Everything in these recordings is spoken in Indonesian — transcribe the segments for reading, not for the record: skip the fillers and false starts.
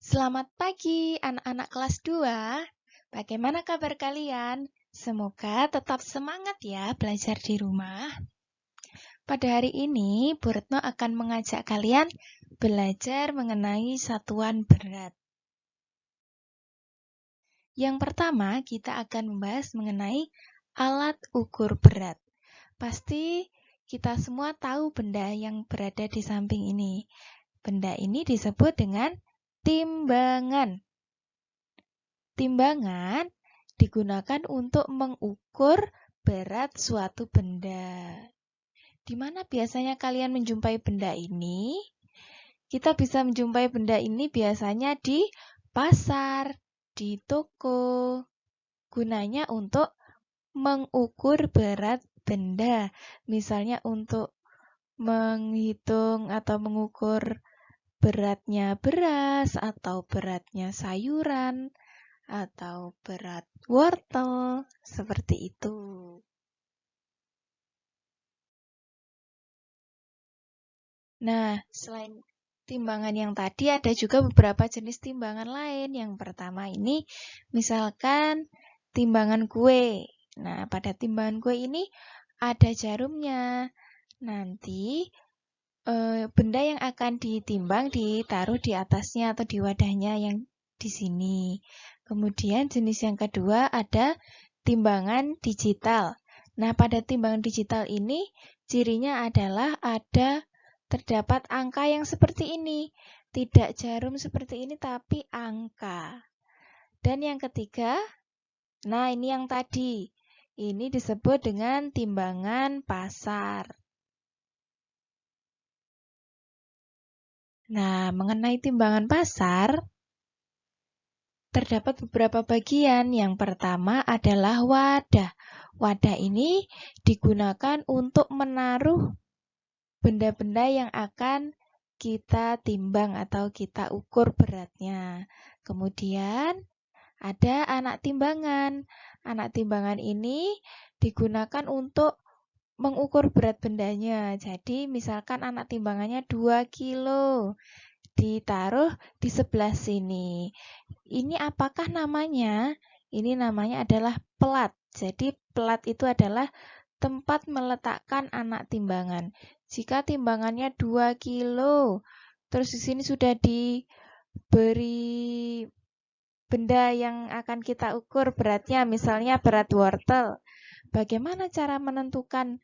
Selamat pagi anak-anak kelas 2. Bagaimana kabar kalian? Semoga tetap semangat ya belajar di rumah. Pada hari ini, Bu Retno akan mengajak kalian belajar mengenai satuan berat. Yang pertama, kita akan membahas mengenai alat ukur berat. Pasti kita semua tahu benda yang berada di samping ini. Benda ini disebut dengan timbangan. Timbangan digunakan untuk mengukur berat suatu benda. Di mana biasanya kalian menjumpai benda ini? Kita bisa menjumpai benda ini biasanya di pasar, di toko. Gunanya untuk mengukur berat benda. Misalnya untuk menghitung atau mengukur beratnya beras atau beratnya sayuran atau berat wortel, seperti itu. Nah, selain timbangan yang tadi ada juga beberapa jenis timbangan lain. Yang pertama ini misalkan timbangan kue. Nah, pada timbangan kue ini ada jarumnya. Nanti benda yang akan ditimbang ditaruh di atasnya atau di wadahnya yang di sini. Kemudian jenis yang kedua ada timbangan digital. Nah, pada timbangan digital ini cirinya adalah terdapat angka yang seperti ini. Tidak jarum seperti ini tapi angka. Dan yang ketiga, nah ini yang tadi. Ini disebut dengan timbangan pasar. Nah, mengenai timbangan pasar, terdapat beberapa bagian. Yang pertama adalah wadah. Wadah ini digunakan untuk menaruh benda-benda yang akan kita timbang atau kita ukur beratnya. Kemudian ada anak timbangan. Anak timbangan ini digunakan untuk mengukur berat bendanya. Jadi misalkan anak timbangannya 2 kilo. Ditaruh di sebelah sini. Ini apakah namanya? Ini namanya adalah pelat. Jadi pelat itu adalah tempat meletakkan anak timbangan. Jika timbangannya 2 kilo, terus di sini sudah diberi benda yang akan kita ukur beratnya, misalnya berat wortel. Bagaimana cara menentukan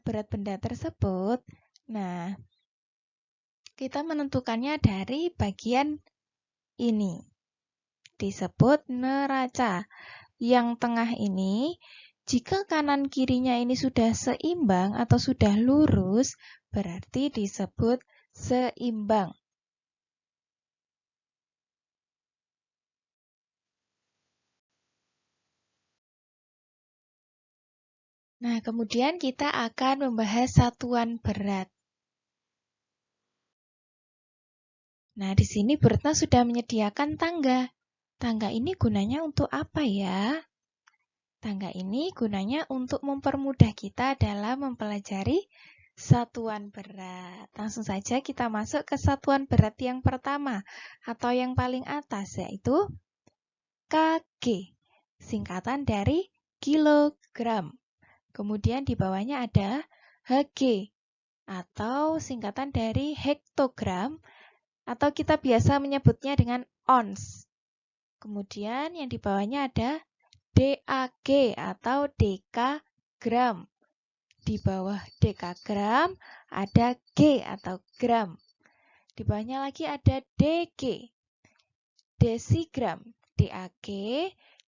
berat benda tersebut? Nah, kita menentukannya dari bagian ini. Disebut neraca. Yang tengah ini, jika kanan kirinya ini sudah seimbang atau sudah lurus, berarti disebut seimbang. Nah, kemudian kita akan membahas satuan berat. Nah, di sini Bu Retno sudah menyediakan tangga. Tangga ini gunanya untuk apa ya? Tangga ini gunanya untuk mempermudah kita dalam mempelajari satuan berat. Langsung saja kita masuk ke satuan berat yang pertama atau yang paling atas, yaitu kg, singkatan dari kilogram. Kemudian di bawahnya ada hg atau singkatan dari hektogram atau kita biasa menyebutnya dengan ons. Kemudian yang di bawahnya ada DAG atau dekagram. Di bawah dekagram ada G atau gram. Di bawahnya lagi ada DG, desigram. DAG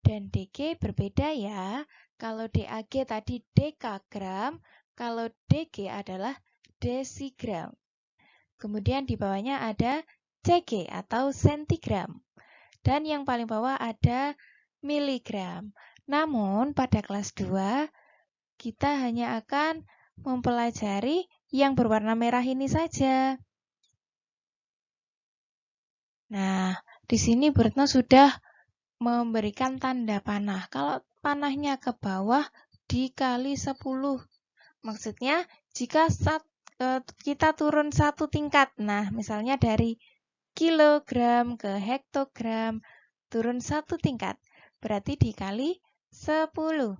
dan DG berbeda ya. Kalau DAG tadi dekagram, kalau DG adalah desigram. Kemudian di bawahnya ada CG atau sentigram. Dan yang paling bawah ada miligram. Namun pada kelas 2 kita hanya akan mempelajari yang berwarna merah ini saja. Nah, di sini Bu Retno sudah memberikan tanda panah. Kalau panahnya ke bawah dikali 10. Maksudnya jika kita turun satu tingkat. Nah, misalnya dari kilogram ke hektogram, turun 1 tingkat. Berarti dikali 10.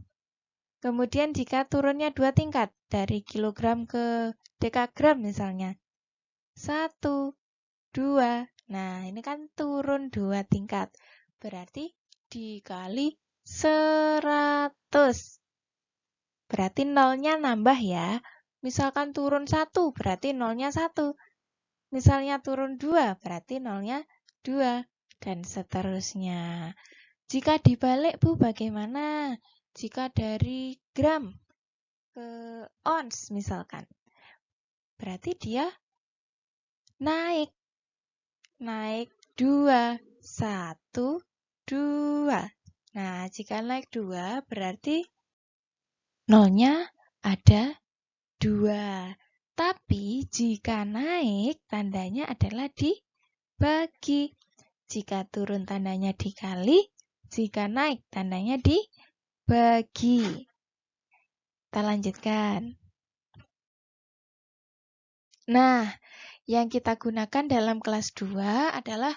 Kemudian jika turunnya 2 tingkat, dari kilogram ke dekagram misalnya. 1, 2. Nah, ini kan turun 2 tingkat. Berarti dikali 100. Berarti nolnya nambah ya. Misalkan turun 1, berarti nolnya 1. Misalnya turun 2, berarti nolnya 2. Dan seterusnya. Jika dibalik, Bu, bagaimana? Jika dari gram ke ons misalkan. Berarti dia naik. Naik 2. 1, 2. Nah, jika naik 2 berarti nolnya ada 2. Tapi jika naik tandanya adalah dibagi. Jika turun tandanya dikali, jika naik tandanya dibagi. Kita lanjutkan. Nah, yang kita gunakan dalam kelas 2 adalah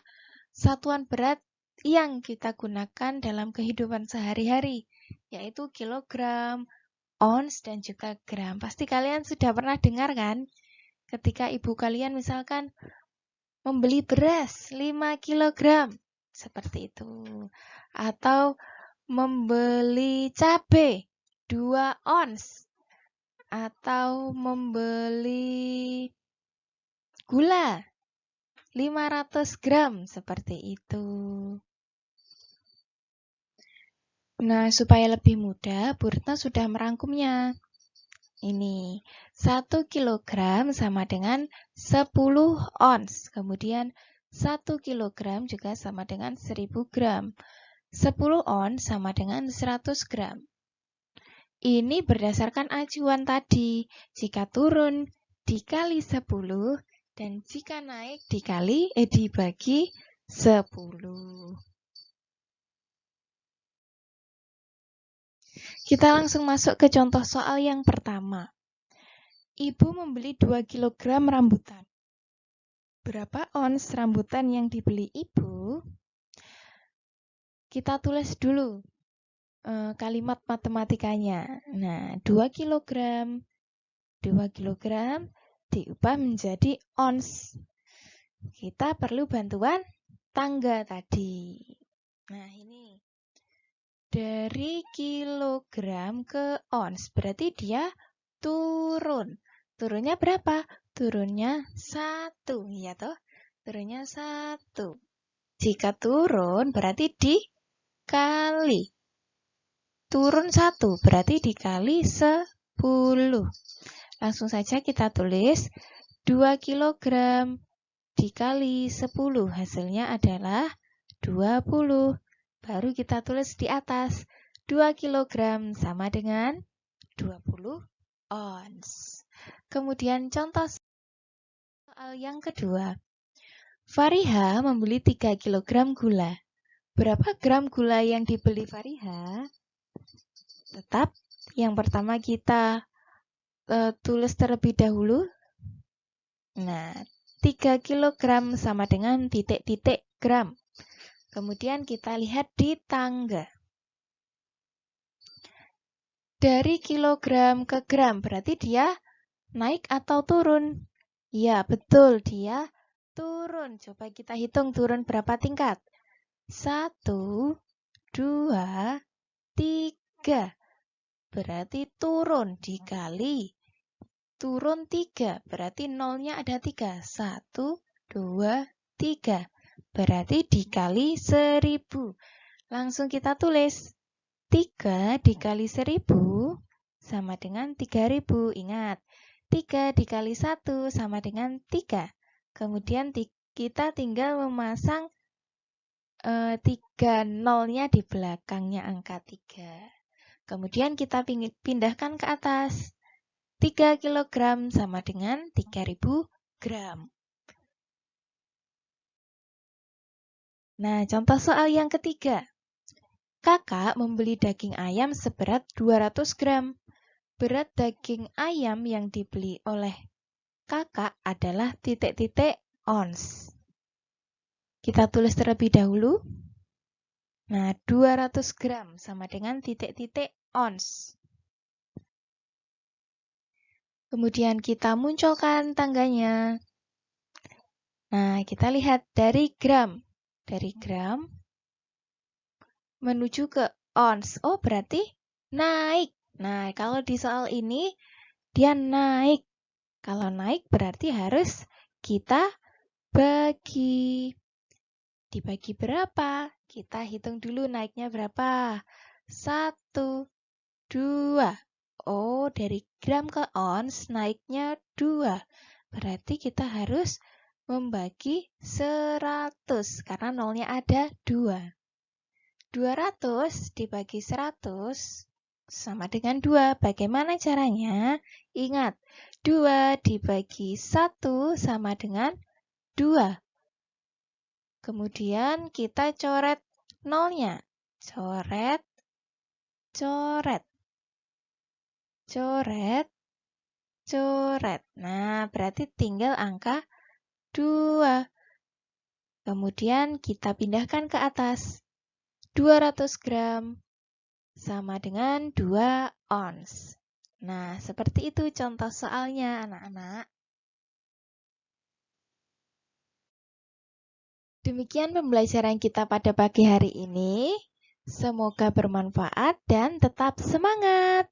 satuan berat yang kita gunakan dalam kehidupan sehari-hari, yaitu kilogram, ons, dan juga gram. Pasti kalian sudah pernah dengar kan? Ketika ibu kalian misalkan membeli beras 5 kilogram, seperti itu. Atau membeli cabai 2 ons. Atau membeli gula 500 gram, seperti itu. Nah, supaya lebih mudah, Bu Retno sudah merangkumnya. Ini, 1 kilogram sama dengan 10 ons. Kemudian, 1 kilogram juga sama dengan 1000 gram. 10 ons sama dengan 100 gram. Ini berdasarkan acuan tadi. Jika turun, dikali 10. Dan jika naik, dibagi 10. Kita langsung masuk ke contoh soal yang pertama. Ibu membeli 2 kg rambutan. Berapa ons rambutan yang dibeli ibu? Kita tulis dulu kalimat matematikanya. Nah, 2 kg diubah menjadi ons. Kita perlu bantuan tangga tadi. Nah, ini. Dari kilogram ke ons, berarti dia turun. Turunnya berapa? Turunnya 1, ya toh? Turunnya 1. Jika turun, berarti dikali. Turun 1, berarti dikali 10. Langsung saja kita tulis 2 kilogram dikali 10. Hasilnya adalah 20. Baru kita tulis di atas. 2 kilogram sama dengan 20 ons. Kemudian contoh soal yang kedua. Fariha membeli 3 kilogram gula. Berapa gram gula yang dibeli Fariha? Tetap yang pertama kita tulis terlebih dahulu. Nah, 3 kilogram sama dengan titik-titik gram. Kemudian kita lihat di tangga. Dari kilogram ke gram, berarti dia naik atau turun? Ya, betul, dia turun. Coba kita hitung turun berapa tingkat. 1, 2, 3. Berarti turun dikali. Turun 3, berarti nolnya ada 3. 1, 2, 3. Berarti dikali 1000. Langsung kita tulis. 3 dikali 1000 sama dengan 3000. Ingat, 3 dikali 1 sama dengan 3. Kemudian kita tinggal memasang 3 nolnya di belakangnya angka 3. Kemudian kita pindahkan ke atas. 3 kg sama dengan 3000 gram. Nah, contoh soal yang ketiga. Kakak membeli daging ayam seberat 200 gram. Berat daging ayam yang dibeli oleh kakak adalah titik-titik ons. Kita tulis terlebih dahulu. Nah, 200 gram sama dengan titik-titik ons. Kemudian kita munculkan tangganya. Nah, kita lihat dari gram. Dari gram menuju ke ons. Oh, berarti naik. Nah, kalau di soal ini dia naik. Kalau naik berarti harus kita bagi. Dibagi berapa? Kita hitung dulu naiknya berapa. 1, 2. Oh, dari gram ke ons naiknya 2. Berarti kita harus membagi 100 karena nolnya ada 2. 200 dibagi 100 sama dengan 2. Bagaimana caranya? Ingat, 2 dibagi 1 sama dengan 2. Kemudian kita coret nolnya. Coret, coret, coret, coret. Nah, berarti tinggal angka 2. Kemudian kita pindahkan ke atas. 200 gram sama dengan 2 ons. Nah, seperti itu contoh soalnya, anak-anak. Demikian pembelajaran kita pada pagi hari ini. Semoga bermanfaat dan tetap semangat.